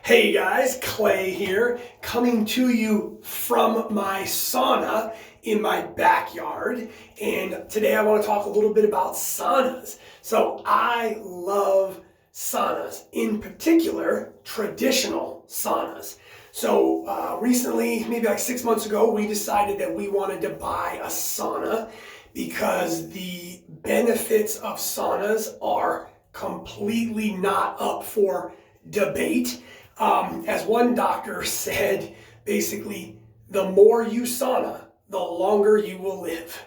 Hey guys, Clay here, coming to you from my sauna in my backyard. And today I want to talk a little bit about saunas. So I love saunas, in particular, traditional saunas. So recently, maybe like 6 months ago, we decided that we wanted to buy a sauna because the benefits of saunas are completely not up for debate. As one doctor said, basically, the more you sauna, the longer you will live.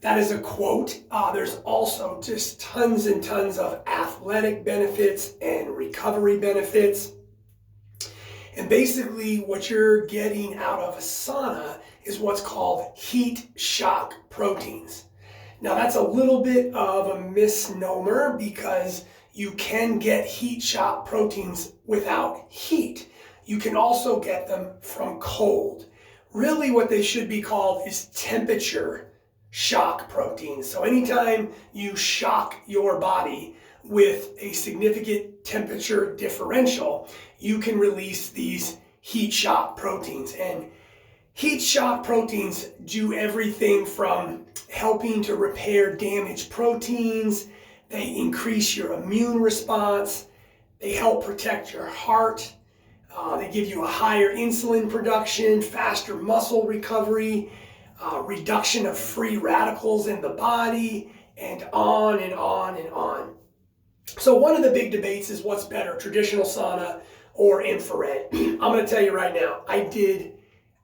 That is a quote. There's also just tons and tons of athletic benefits and recovery benefits. And basically what you're getting out of a sauna is what's called heat shock proteins. Now that's a little bit of a misnomer because you can get heat shock proteins without heat. You can also get them from cold. Really what they should be called is temperature shock proteins. So anytime you shock your body with a significant temperature differential, you can release these heat shock proteins. And heat shock proteins do everything from helping to repair damaged proteins. They increase your immune response. They help protect your heart. They give you a higher insulin production, faster muscle recovery, reduction of free radicals in the body, and on and on and on. So one of the big debates is what's better, traditional sauna or infrared. I'm going to tell you right now, I did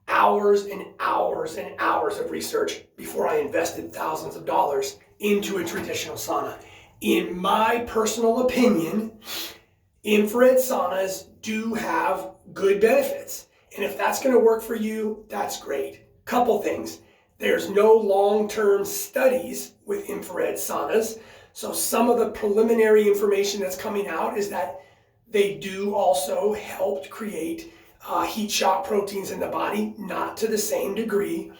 hours and hours and hours of research before I invested thousands of dollars into a traditional sauna. In my personal opinion, infrared saunas do have good benefits. And if that's going to work for you, that's great. Couple things. There's no long-term studies with infrared saunas. So some of the preliminary information that's coming out is that they do also help create heat shock proteins in the body, not to the same degree.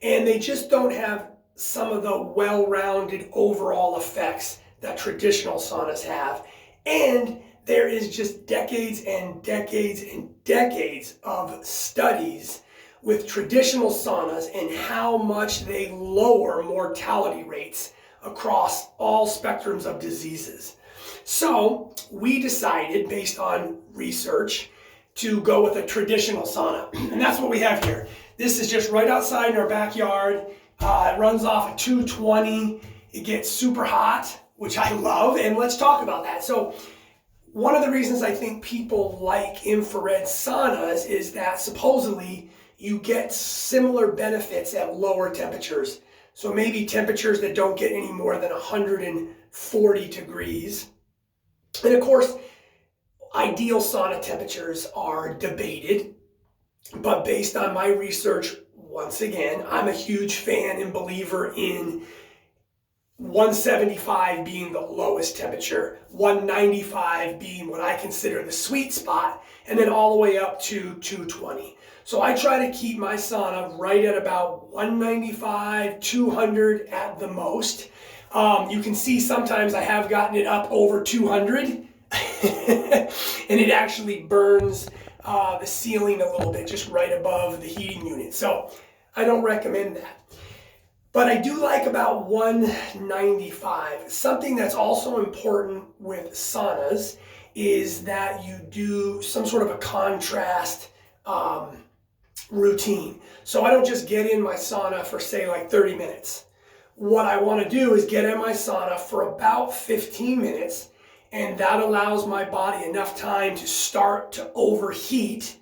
And they just don't have some of the well-rounded overall effects that traditional saunas have. And there is just decades and decades and decades of studies with traditional saunas and how much they lower mortality rates across all spectrums of diseases. So we decided, based on research, to go with a traditional sauna. And that's what we have here. This is just right outside in our backyard. It runs off of 220. It gets super hot, which I love, and let's talk about that. So one of the reasons I think people like infrared saunas is that supposedly you get similar benefits at lower temperatures. So maybe temperatures that don't get any more than 140 degrees. And of course, ideal sauna temperatures are debated, but based on my research, once again, I'm a huge fan and believer in 175 being the lowest temperature, 195 being what I consider the sweet spot, and then all the way up to 220. So I try to keep my sauna right at about 195, 200 at the most. You can see sometimes I have gotten it up over 200 and it actually burns the ceiling a little bit just right above the heating unit. So I don't recommend that. But I do like about 195. Something that's also important with saunas is that you do some sort of a contrast routine. So I don't just get in my sauna for say like 30 minutes. What I want to do is get in my sauna for about 15 minutes, and that allows my body enough time to start to overheat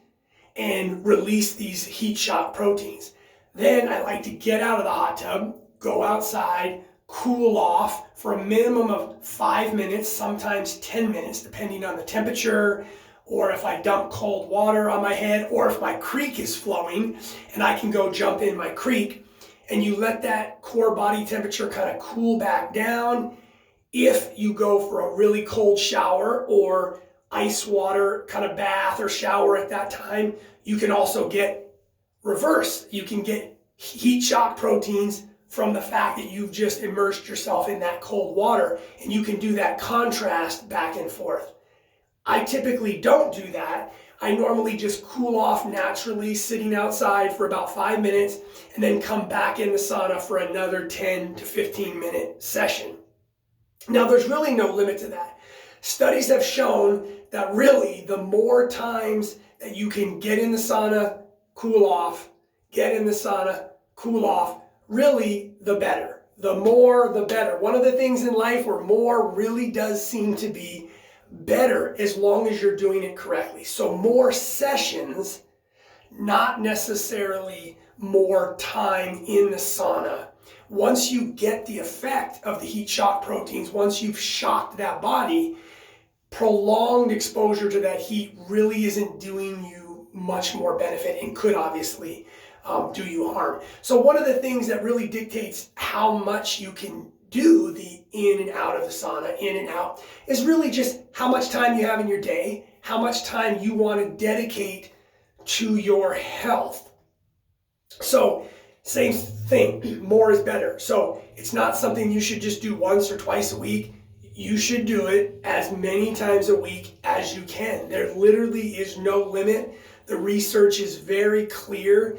and release these heat shock proteins. Then I like to get out of the hot tub, go outside, cool off for a minimum of 5 minutes, sometimes 10 minutes, depending on the temperature, or if I dump cold water on my head, or if my creek is flowing and I can go jump in my creek. And you let that core body temperature kind of cool back down. If you go for a really cold shower or ice water kind of bath or shower at that time, you can also get reverse. You can get heat shock proteins from the fact that you've just immersed yourself in that cold water, and you can do that contrast back and forth. I typically don't do that. I normally just cool off naturally sitting outside for about 5 minutes and then come back in the sauna for another 10 to 15 minute session. Now, there's really no limit to that. Studies have shown that really the more times that you can get in the sauna, cool off, get in the sauna, cool off, really the better. The more, the better. One of the things in life where more really does seem to be better as long as you're doing it correctly. So more sessions, not necessarily more time in the sauna. Once you get the effect of the heat shock proteins, once you've shocked that body, prolonged exposure to that heat really isn't doing you much more benefit and could obviously do you harm. So one of the things that really dictates how much you can do the in and out of the sauna, in and out, is really just how much time you have in your day, how much time you want to dedicate to your health. So same thing, more is better. So it's not something you should just do once or twice a week. You should do it as many times a week as you can. There literally is no limit. The research is very clear.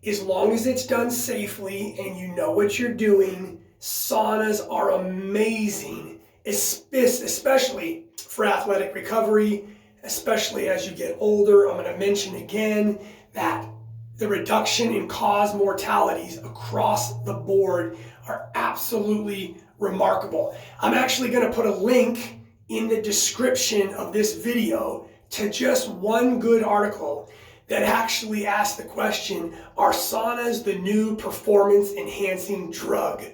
As long as it's done safely and you know what you're doing, saunas are amazing, especially for athletic recovery, especially as you get older. I'm going to mention again that the reduction in cause mortalities across the board are absolutely remarkable. I'm actually going to put a link in the description of this video to just one good article that actually asks the question, are saunas the new performance enhancing drug?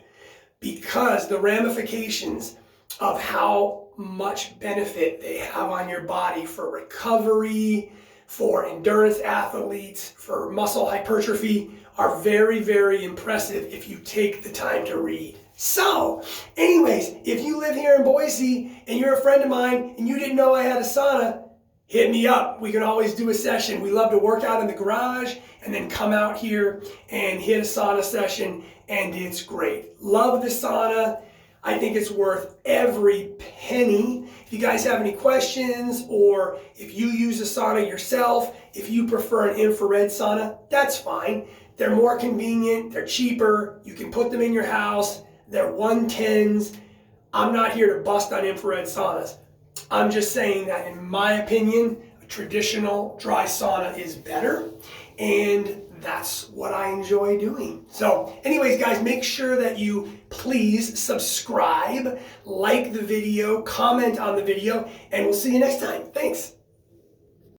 Because the ramifications of how much benefit they have on your body for recovery, for endurance athletes, for muscle hypertrophy are very, very impressive if you take the time to read. So, anyways, if you live here in Boise and you're a friend of mine and you didn't know I had a sauna, hit me up. We can always do a session. We love to work out in the garage and then come out here and hit a sauna session, and it's great. Love the sauna. I think it's worth every penny. If you guys have any questions, or if you use a sauna yourself, if you prefer an infrared sauna, that's fine. They're more convenient, they're cheaper, you can put them in your house, they're 110s. I'm not here to bust on infrared saunas. I'm just saying that in my opinion, a traditional dry sauna is better, and that's what I enjoy doing. So anyways, guys, make sure that you please subscribe, like the video, comment on the video, and we'll see you next time. Thanks.